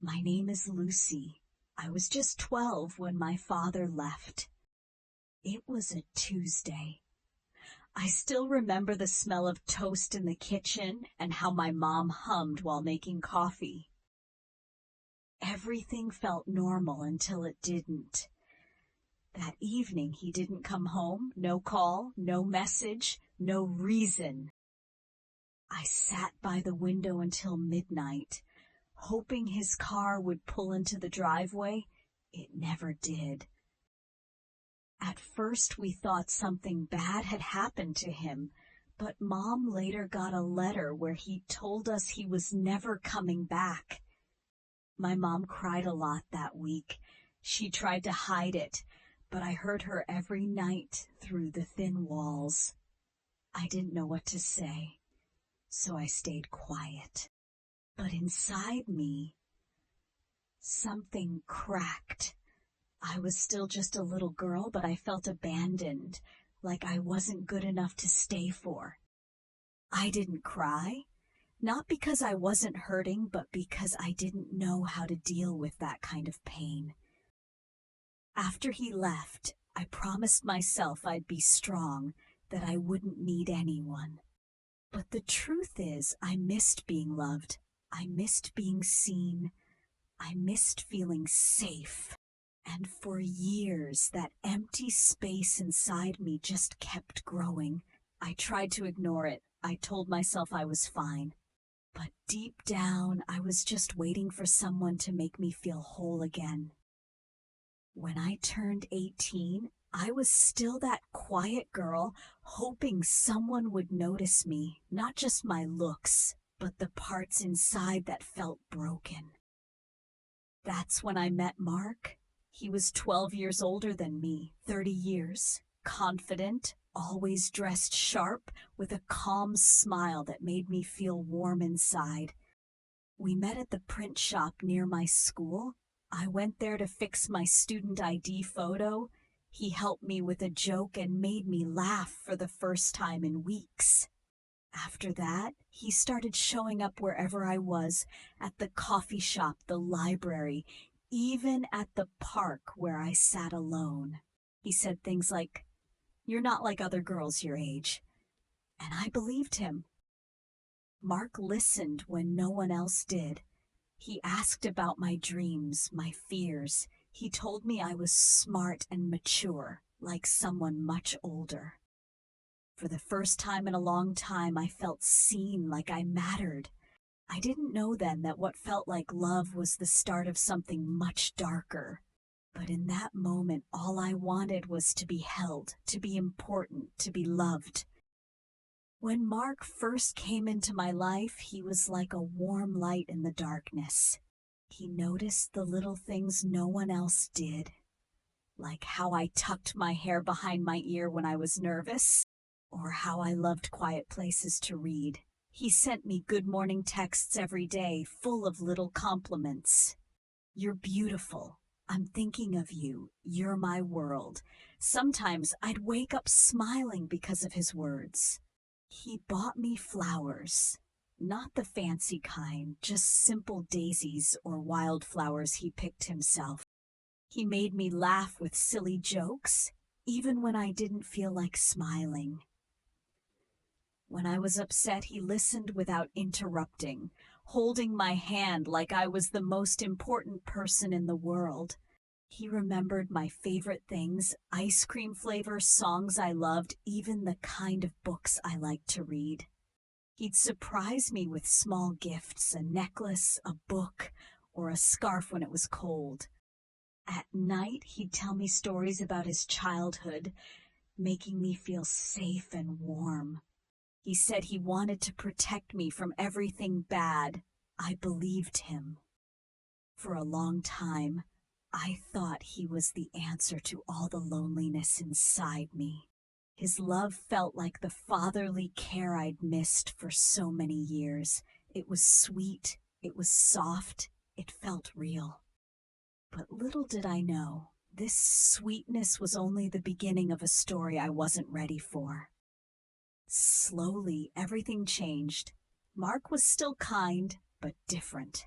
My name is Lucy. I was just 12 when my father left. It was a Tuesday. I still remember the smell of toast in the kitchen and how my mom hummed while making coffee. Everything felt normal until it didn't. That evening he didn't come home, no call, no message, no reason. I sat by the window until midnight, hoping his car would pull into the driveway. It never did. At first we thought something bad had happened to him, but Mom later got a letter where he told us he was never coming back. My mom cried a lot that week. She tried to hide it, but I heard her every night through the thin walls. I didn't know what to say, so I stayed quiet. But inside me, something cracked. I was still just a little girl, but I felt abandoned, like I wasn't good enough to stay for. I didn't cry, not because I wasn't hurting, but because I didn't know how to deal with that kind of pain. After he left, I promised myself I'd be strong, that I wouldn't need anyone. But the truth is, I missed being loved. I missed being seen. I missed feeling safe. And for years, that empty space inside me just kept growing. I tried to ignore it. I told myself I was fine. But deep down, I was just waiting for someone to make me feel whole again. When I turned 18, I was still that quiet girl, hoping someone would notice me, not just my looks, but the parts inside that felt broken. That's when I met Mark. He was 12 years older than me, 30 years, confident, always dressed sharp, with a calm smile that made me feel warm inside. We met at the print shop near my school. I went there to fix my student ID photo. He helped me with a joke and made me laugh for the first time in weeks. After that, he started showing up wherever I was, at the coffee shop, the library, even at the park where I sat alone. He said things like, "You're not like other girls your age." And I believed him. Mark listened when no one else did. He asked about my dreams, my fears. He told me I was smart and mature, like someone much older. For the first time in a long time, I felt seen, like I mattered. I didn't know then that what felt like love was the start of something much darker. But in that moment, all I wanted was to be held, to be important, to be loved. When Mark first came into my life, he was like a warm light in the darkness. He noticed the little things no one else did, like how I tucked my hair behind my ear when I was nervous, or how I loved quiet places to read. He sent me good morning texts every day, full of little compliments. "You're beautiful. I'm thinking of you. You're my world." Sometimes I'd wake up smiling because of his words. He bought me flowers, not the fancy kind, just simple daisies or wildflowers he picked himself. He made me laugh with silly jokes, even when I didn't feel like smiling. When I was upset, he listened without interrupting, holding my hand like I was the most important person in the world. He remembered my favorite things, ice cream flavor, songs I loved, even the kind of books I liked to read. He'd surprise me with small gifts, a necklace, a book, or a scarf when it was cold. At night, he'd tell me stories about his childhood, making me feel safe and warm. He said he wanted to protect me from everything bad. I believed him. For a long time, I thought he was the answer to all the loneliness inside me. His love felt like the fatherly care I'd missed for so many years. It was sweet, it was soft, it felt real. But little did I know, this sweetness was only the beginning of a story I wasn't ready for. Slowly, everything changed. Mark was still kind, but different.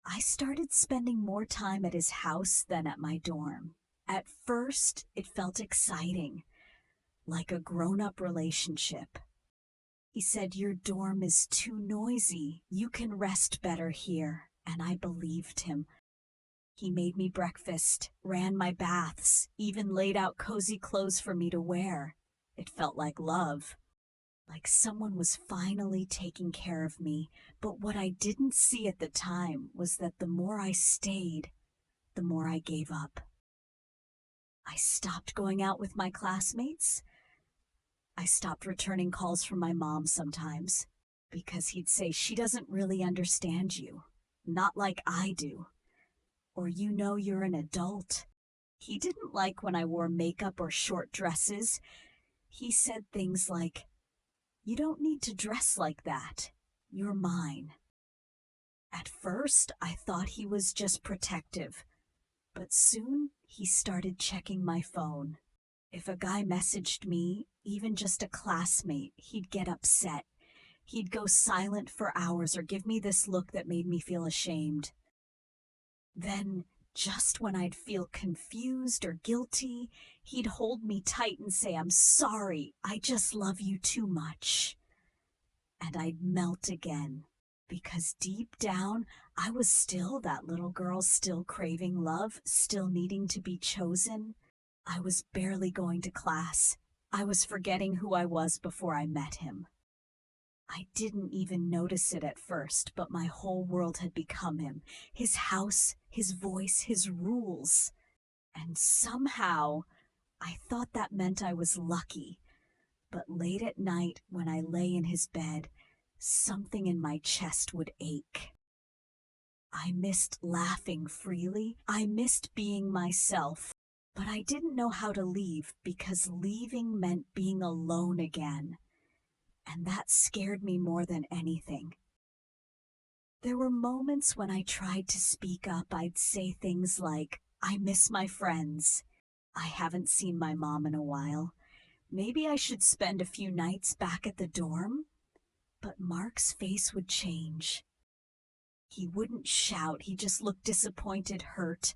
I started spending more time at his house than at my dorm. At first, it felt exciting, like a grown-up relationship. He said, "Your dorm is too noisy. You can rest better here." And I believed him. He made me breakfast, ran my baths, even laid out cozy clothes for me to wear. It felt like love, like someone was finally taking care of me. But what I didn't see at the time was that the more I stayed, the more I gave up. I stopped going out with my classmates. I stopped returning calls from my mom sometimes, because he'd say, "She doesn't really understand you, not like I do." Or, "You know you're an adult." He didn't like when I wore makeup or short dresses. He said things like, "You don't need to dress like that. You're mine." At first, I thought he was just protective, but soon he started checking my phone. If a guy messaged me, even just a classmate, he'd get upset. He'd go silent for hours or give me this look that made me feel ashamed. Then, just when I'd feel confused or guilty, he'd hold me tight and say, "I'm sorry, I just love you too much." And I'd melt again, because deep down, I was still that little girl, still craving love, still needing to be chosen. I was barely going to class. I was forgetting who I was before I met him. I didn't even notice it at first, but my whole world had become him. His house, his voice, his rules. And somehow, I thought that meant I was lucky. But late at night, when I lay in his bed, something in my chest would ache. I missed laughing freely. I missed being myself. But I didn't know how to leave, because leaving meant being alone again. And that scared me more than anything. There were moments when I tried to speak up. I'd say things like, "I miss my friends. I haven't seen my mom in a while. Maybe I should spend a few nights back at the dorm." But Mark's face would change. He wouldn't shout. He just looked disappointed, hurt.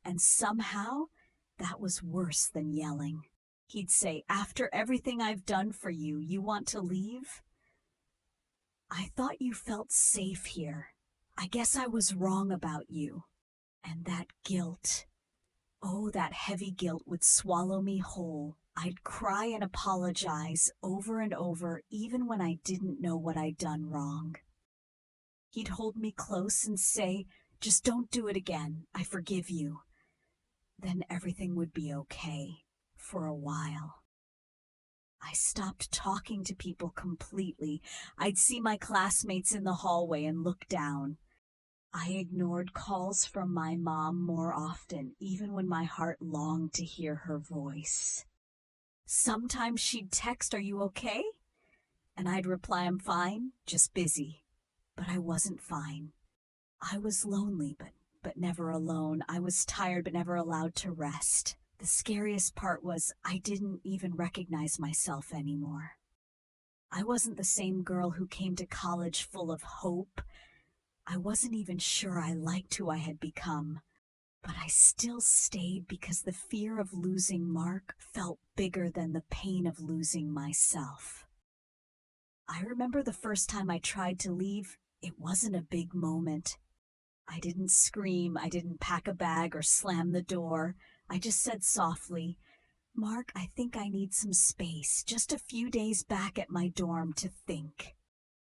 And somehow, that was worse than yelling. He'd say, "After everything I've done for you, you want to leave? I thought you felt safe here. I guess I was wrong about you." And that guilt, oh, that heavy guilt would swallow me whole. I'd cry and apologize over and over, even when I didn't know what I'd done wrong. He'd hold me close and say, "Just don't do it again. I forgive you." Then everything would be okay for a while. I stopped talking to people completely. I'd see my classmates in the hallway and look down. I ignored calls from my mom more often, even when my heart longed to hear her voice. Sometimes she'd text, "Are you okay?" And I'd reply, "I'm fine, just busy." But I wasn't fine. I was lonely, but never alone. I was tired, but never allowed to rest. The scariest part was I didn't even recognize myself anymore. I wasn't the same girl who came to college full of hope. I wasn't even sure I liked who I had become. But I still stayed because the fear of losing Mark felt bigger than the pain of losing myself. I remember the first time I tried to leave. It wasn't a big moment. I didn't scream, I didn't pack a bag or slam the door. I just said softly, "Mark, I think I need some space, just a few days back at my dorm to think."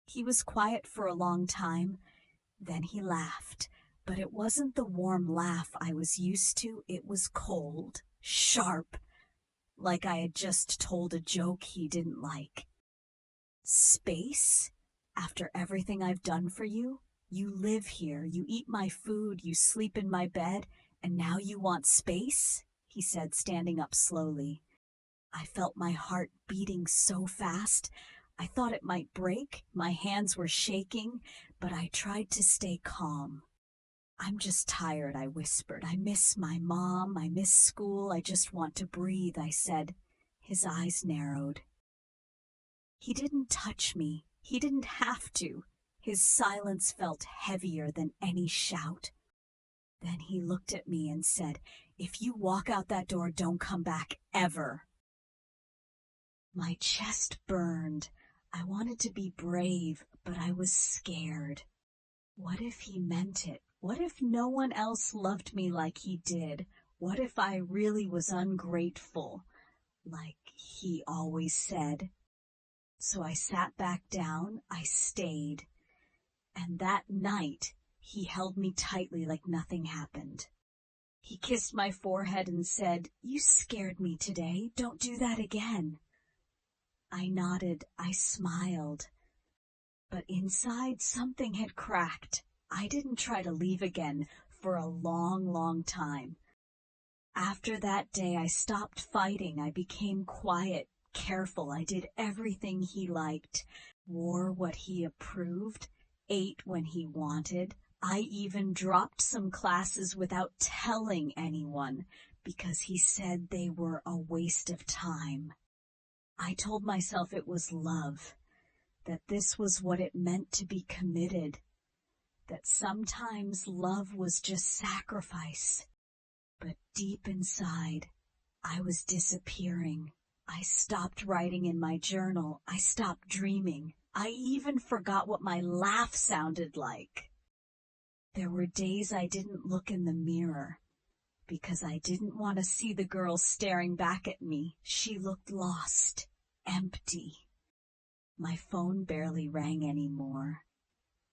He was quiet for a long time. Then he laughed, but it wasn't the warm laugh I was used to. It was cold, sharp, like I had just told a joke he didn't like. "Space? After everything I've done for you? You live here, you eat my food, you sleep in my bed, and now you want space?" he said, standing up slowly. I felt my heart beating so fast, I thought it might break. My hands were shaking, but I tried to stay calm. "I'm just tired," I whispered. "I miss my mom, I miss school, I just want to breathe," I said. His eyes narrowed. He didn't touch me. He didn't have to. His silence felt heavier than any shout. Then he looked at me and said, "If you walk out that door, don't come back ever." My chest burned. I wanted to be brave, but I was scared. What if he meant it? What if no one else loved me like he did? What if I really was ungrateful, like he always said? So I sat back down, I stayed, and that night he held me tightly like nothing happened. He kissed my forehead and said, "You scared me today. Don't do that again." I nodded, I smiled. But inside something had cracked. I didn't try to leave again for a long, long time. After that day, I stopped fighting. I became quiet, careful. I did everything he liked, wore what he approved, ate when he wanted. I even dropped some classes without telling anyone because he said they were a waste of time. I told myself it was love, that this was what it meant to be committed, that sometimes love was just sacrifice. But deep inside, I was disappearing. I stopped writing in my journal. I stopped dreaming. I even forgot what my laugh sounded like. There were days I didn't look in the mirror because I didn't want to see the girl staring back at me. She looked lost, empty. My phone barely rang anymore.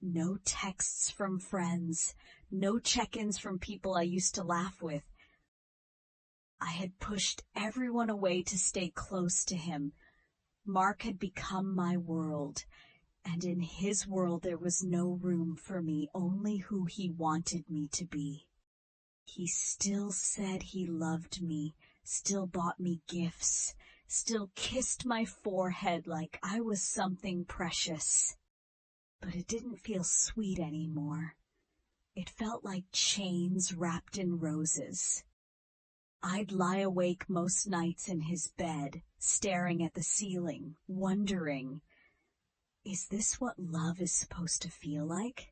No texts from friends, no check-ins from people I used to laugh with. I had pushed everyone away to stay close to him. Mark had become my world, and in his world there was no room for me, only who he wanted me to be. He still said he loved me, still bought me gifts, still kissed my forehead like I was something precious. But it didn't feel sweet anymore. It felt like chains wrapped in roses. I'd lie awake most nights in his bed, staring at the ceiling, wondering, is this what love is supposed to feel like?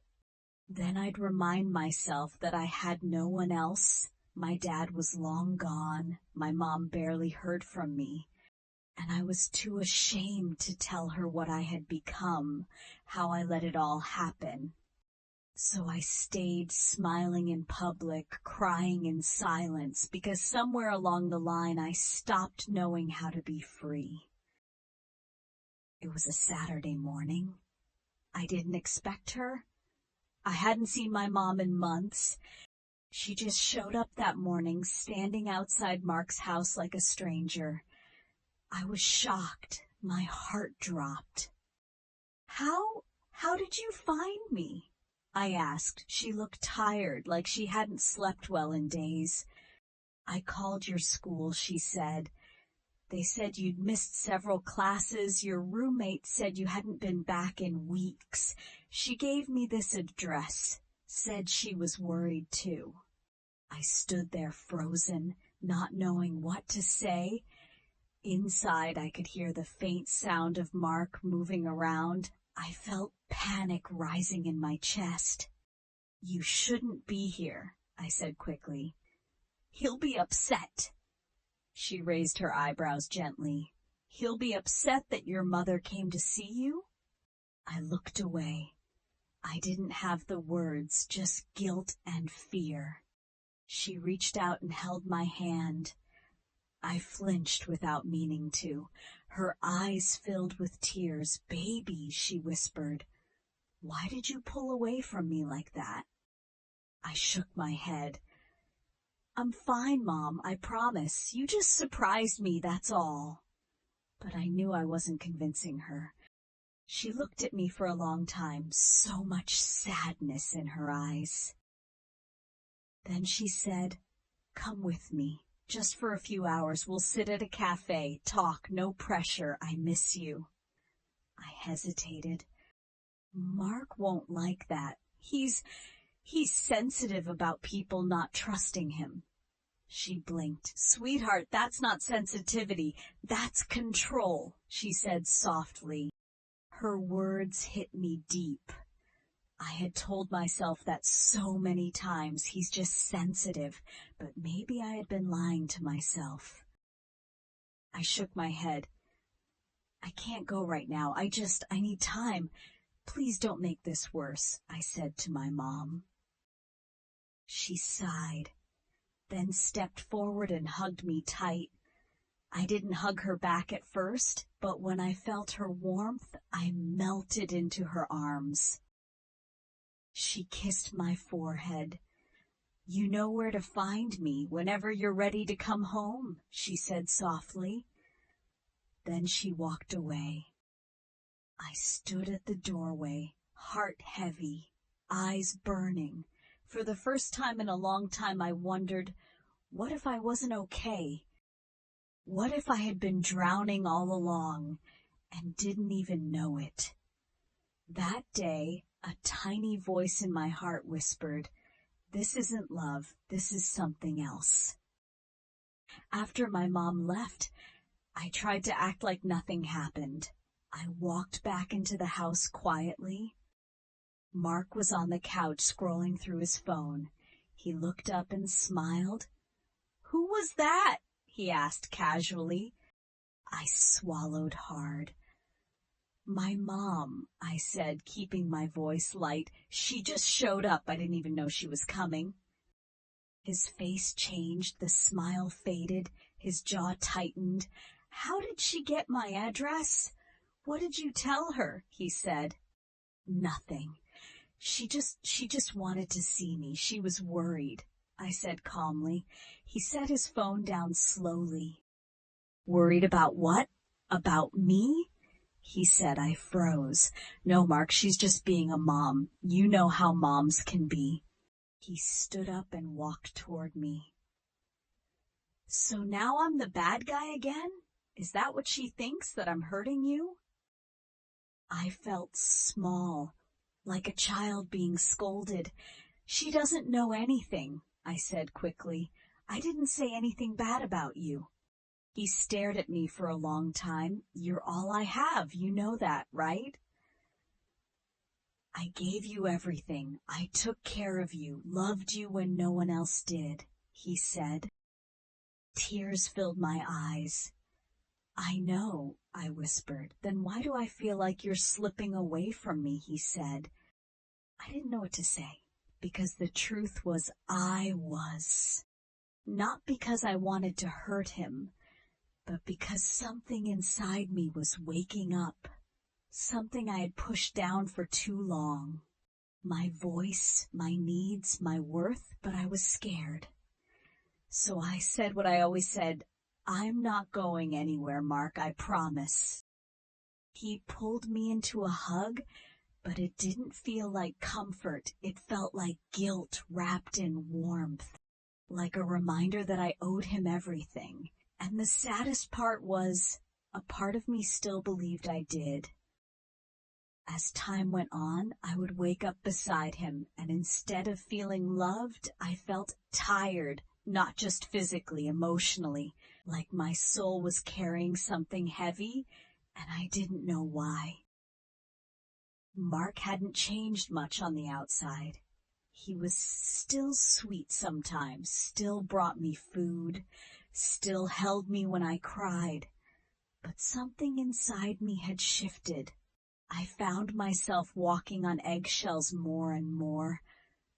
Then I'd remind myself that I had no one else. My dad was long gone. My mom barely heard from me. And I was too ashamed to tell her what I had become, how I let it all happen. So I stayed smiling in public, crying in silence, because somewhere along the line I stopped knowing how to be free. It was a Saturday morning. I didn't expect her. I hadn't seen my mom in months. She just showed up that morning, standing outside Mark's house like a stranger. I was shocked. My heart dropped. How did you find me?" I asked. She looked tired, like she hadn't slept well in days. "I called your school," she said. "They said you'd missed several classes. Your roommate said you hadn't been back in weeks. She gave me this address, said she was worried too." I stood there frozen, not knowing what to say. Inside, I could hear the faint sound of Mark moving around. I felt panic rising in my chest. "You shouldn't be here," I said quickly. "He'll be upset." She raised her eyebrows gently. "He'll be upset that your mother came to see you?" I looked away. I didn't have the words, just guilt and fear. She reached out and held my hand. I flinched without meaning to. Her eyes filled with tears. "Baby," she whispered, "why did you pull away from me like that?" I shook my head. "I'm fine, Mom, I promise. You just surprised me, that's all." But I knew I wasn't convincing her. She looked at me for a long time, so much sadness in her eyes. Then she said, "Come with me. Just for a few hours, we'll sit at a cafe, talk, no pressure. I miss you." I hesitated. "Mark won't like that. He's sensitive about people not trusting him." She blinked. "Sweetheart, that's not sensitivity. That's control," she said softly. Her words hit me deep. I had told myself that so many times, he's just sensitive, but maybe I had been lying to myself. I shook my head. I can't go right now. I need time. Please don't make this worse, I said to my mom. She sighed, then stepped forward and hugged me tight. I didn't hug her back at first, but when I felt her warmth, I melted into her arms. She kissed my forehead. You know where to find me whenever you're ready to come home, she said softly. Then she walked away. I stood at the doorway, heart heavy, eyes burning. For the first time in a long time, I wondered, what if I wasn't okay? What if I had been drowning all along and didn't even know it? That day, a tiny voice in my heart whispered, this isn't love, this is something else. After my mom left, I tried to act like nothing happened. I walked back into the house quietly. Mark was on the couch scrolling through his phone. He looked up and smiled. Who was that? He asked casually. I swallowed hard. My mom, I said, keeping my voice light. She just showed up. I didn't even know she was coming. His face changed, the smile faded, his jaw tightened. How did she get my address? What did you tell her? He said. Nothing. She just wanted to see me. She was worried, I said calmly. He set his phone down slowly. Worried about what? About me? He said. I froze. No, Mark, she's just being a mom. You know how moms can be. He stood up and walked toward me. So now I'm the bad guy again? Is that what she thinks, that I'm hurting you? I felt small, like a child being scolded. She doesn't know anything, I said quickly. I didn't say anything bad about you. He stared at me for a long time. You're all I have, you know that, right? I gave you everything. I took care of you, loved you when no one else did, he said. Tears filled my eyes. I know, I whispered. Then why do I feel like you're slipping away from me, he said. I didn't know what to say, because the truth was I was. Not because I wanted to hurt him, but because something inside me was waking up. Something I had pushed down for too long. My voice, my needs, my worth, but I was scared. So I said what I always said, I'm not going anywhere, Mark, I promise. He pulled me into a hug, but it didn't feel like comfort. It felt like guilt wrapped in warmth, like a reminder that I owed him everything. And the saddest part was, a part of me still believed I did. As time went on, I would wake up beside him, and instead of feeling loved, I felt tired, not just physically, emotionally, like my soul was carrying something heavy, and I didn't know why. Mark hadn't changed much on the outside. He was still sweet sometimes, still brought me food, still held me when I cried. But something inside me had shifted. I found myself walking on eggshells more and more,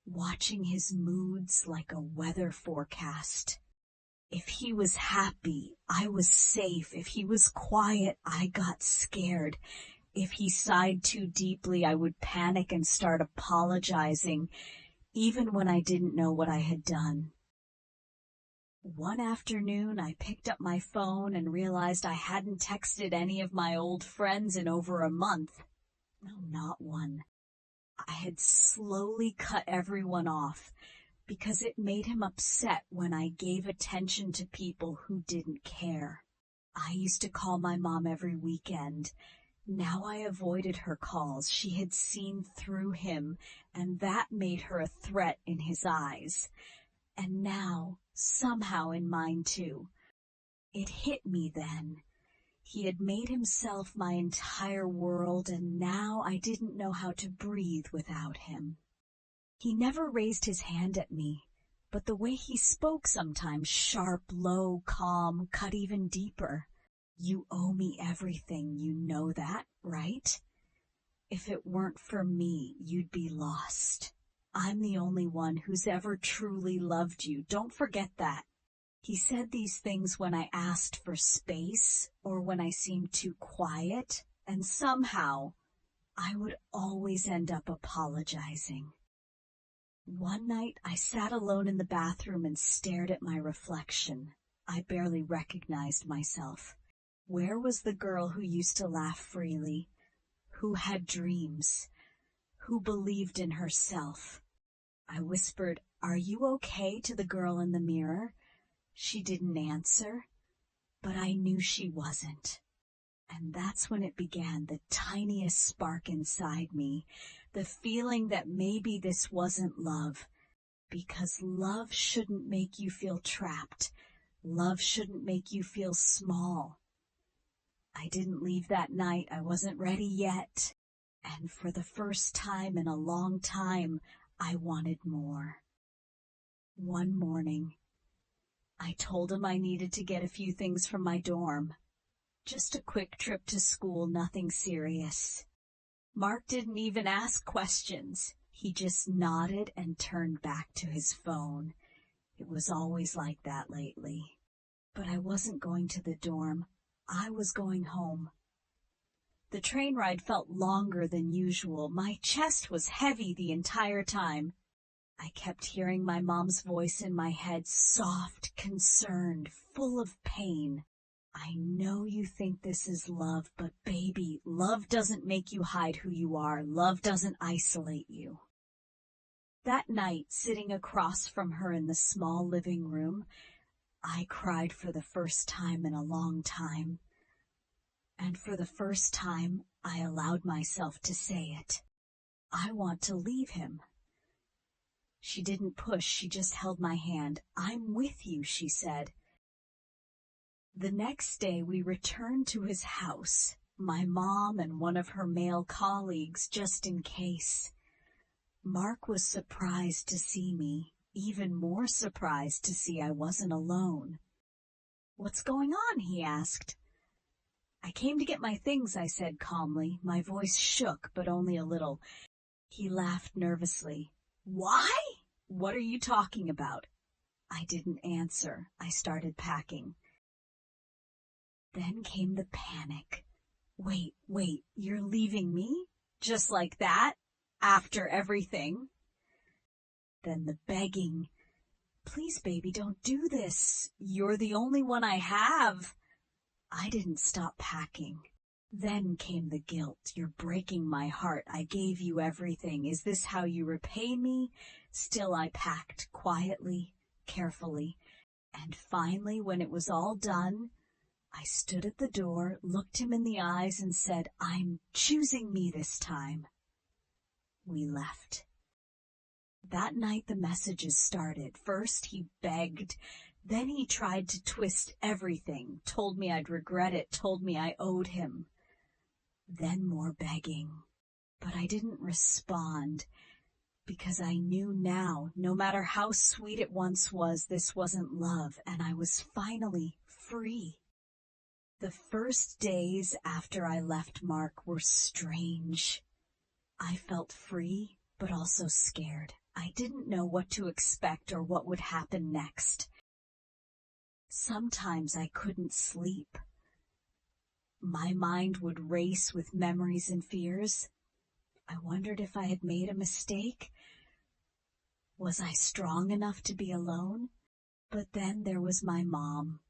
watching his moods like a weather forecast. If he was happy, I was safe. If he was quiet, I got scared. If he sighed too deeply, I would panic and start apologizing, even when I didn't know what I had done. One afternoon, I picked up my phone and realized I hadn't texted any of my old friends in over a month. No, not one. I had slowly cut everyone off because it made him upset when I gave attention to people who didn't care. I used to call my mom every weekend. Now I avoided her calls. She had seen through him, and that made her a threat in his eyes. And now, somehow in mine too. It hit me then. He had made himself my entire world, and now I didn't know how to breathe without him. He never raised his hand at me, but the way he spoke sometimes, sharp, low, calm, cut even deeper. You owe me everything, you know that, right? If it weren't for me, you'd be lost. I'm the only one who's ever truly loved you. Don't forget that. He said these things when I asked for space or when I seemed too quiet, and somehow I would always end up apologizing. One night I sat alone in the bathroom and stared at my reflection. I barely recognized myself. Where was the girl who used to laugh freely, who had dreams, who believed in herself? I whispered, "Are you okay?" to the girl in the mirror. She didn't answer, but I knew she wasn't. And that's when it began, the tiniest spark inside me, the feeling that maybe this wasn't love, because love shouldn't make you feel trapped. Love shouldn't make you feel small. I didn't leave that night. I wasn't ready yet. And for the first time in a long time, I wanted more. One morning, I told him I needed to get a few things from my dorm. Just a quick trip to school, nothing serious. Mark didn't even ask questions. He just nodded and turned back to his phone. It was always like that lately. But I wasn't going to the dorm. I was going home. The train ride felt longer than usual. My chest was heavy the entire time. I kept hearing my mom's voice in my head, soft, concerned, full of pain. I know you think this is love, but baby, love doesn't make you hide who you are. Love doesn't isolate you. That night, sitting across from her in the small living room, I cried for the first time in a long time. And for the first time, I allowed myself to say it. I want to leave him. She didn't push, she just held my hand. "I'm with you," she said. The next day we returned to his house, my mom and one of her male colleagues, just in case. Mark was surprised to see me, even more surprised to see I wasn't alone. "What's going on?" he asked. "I came to get my things," I said calmly. My voice shook, but only a little. He laughed nervously. "Why? What are you talking about?" I didn't answer. I started packing. Then came the panic. Wait, you're leaving me? Just like that? After everything? Then the begging. "Please, baby, don't do this. You're the only one I have." I didn't stop packing. Then came the guilt. "You're breaking my heart. I gave you everything. Is this how you repay me?" Still I packed, quietly, carefully. And finally, when it was all done, I stood at the door, looked him in the eyes, and said, "I'm choosing me this time." We left. That night the messages started. First he begged, then he tried to twist everything, told me I'd regret it, told me I owed him. Then more begging. But I didn't respond, because I knew now, no matter how sweet it once was, this wasn't love, and I was finally free. The first days after I left Mark were strange. I felt free, but also scared. I didn't know what to expect or what would happen next. Sometimes I couldn't sleep. My mind would race with memories and fears. I wondered if I had made a mistake. Was I strong enough to be alone? But then there was my mom.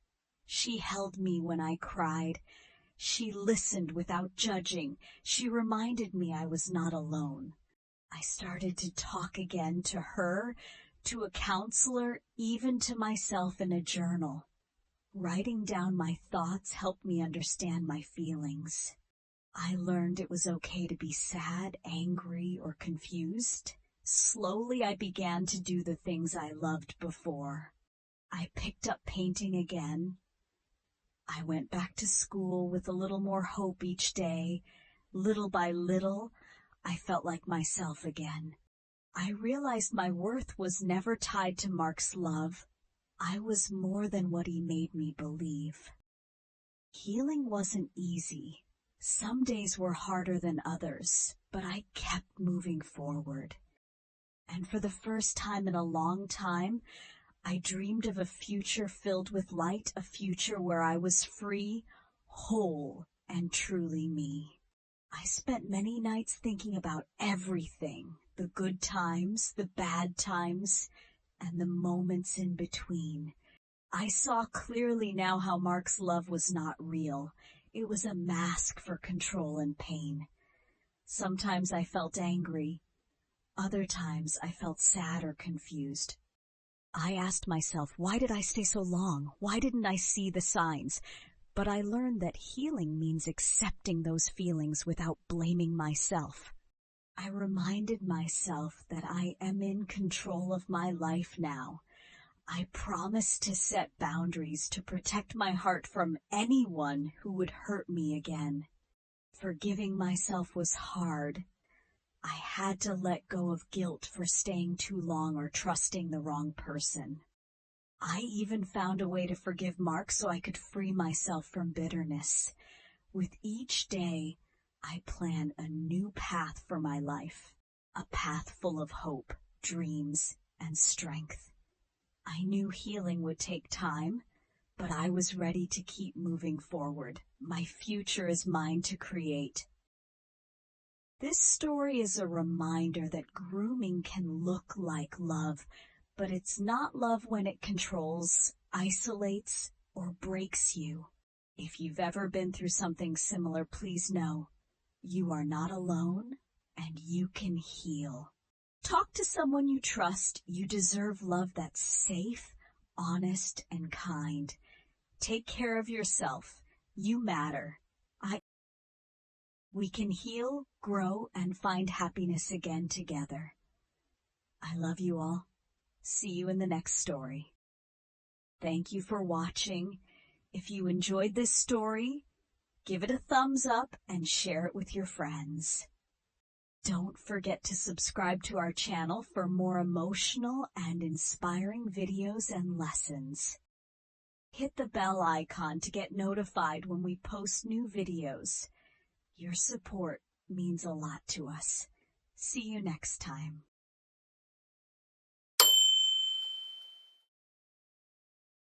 She held me when I cried. She listened without judging. She reminded me I was not alone. I started to talk again to her, to a counselor, even to myself in a journal. Writing down my thoughts helped me understand my feelings. I learned it was okay to be sad, angry, or confused. Slowly I began to do the things I loved before. I picked up painting again. I went back to school with a little more hope each day. Little by little, I felt like myself again. I realized my worth was never tied to Mark's love. I was more than what he made me believe. Healing wasn't easy. Some days were harder than others, but I kept moving forward. And for the first time in a long time, I dreamed of a future filled with light, a future where I was free, whole, and truly me. I spent many nights thinking about everything, the good times, the bad times, and the moments in between. I saw clearly now how Mark's love was not real. It was a mask for control and pain. Sometimes I felt angry. Other times I felt sad or confused. I asked myself, why did I stay so long? Why didn't I see the signs? But I learned that healing means accepting those feelings without blaming myself. I reminded myself that I am in control of my life now. I promised to set boundaries to protect my heart from anyone who would hurt me again. Forgiving myself was hard. I had to let go of guilt for staying too long or trusting the wrong person. I even found a way to forgive Mark so I could free myself from bitterness. With each day, I plan a new path for my life, a path full of hope, dreams, and strength. I knew healing would take time, but I was ready to keep moving forward. My future is mine to create. This story is a reminder that grooming can look like love, but it's not love when it controls, isolates, or breaks you. If you've ever been through something similar, please know you are not alone and you can heal. Talk to someone you trust. You deserve love that's safe, honest, and kind. Take care of yourself. You matter. We can heal, grow, and find happiness again together. I love you all. See you in the next story. Thank you for watching. If you enjoyed this story, give it a thumbs up and share it with your friends. Don't forget to subscribe to our channel for more emotional and inspiring videos and lessons. Hit the bell icon to get notified when we post new videos. Your support means a lot to us. See you next time.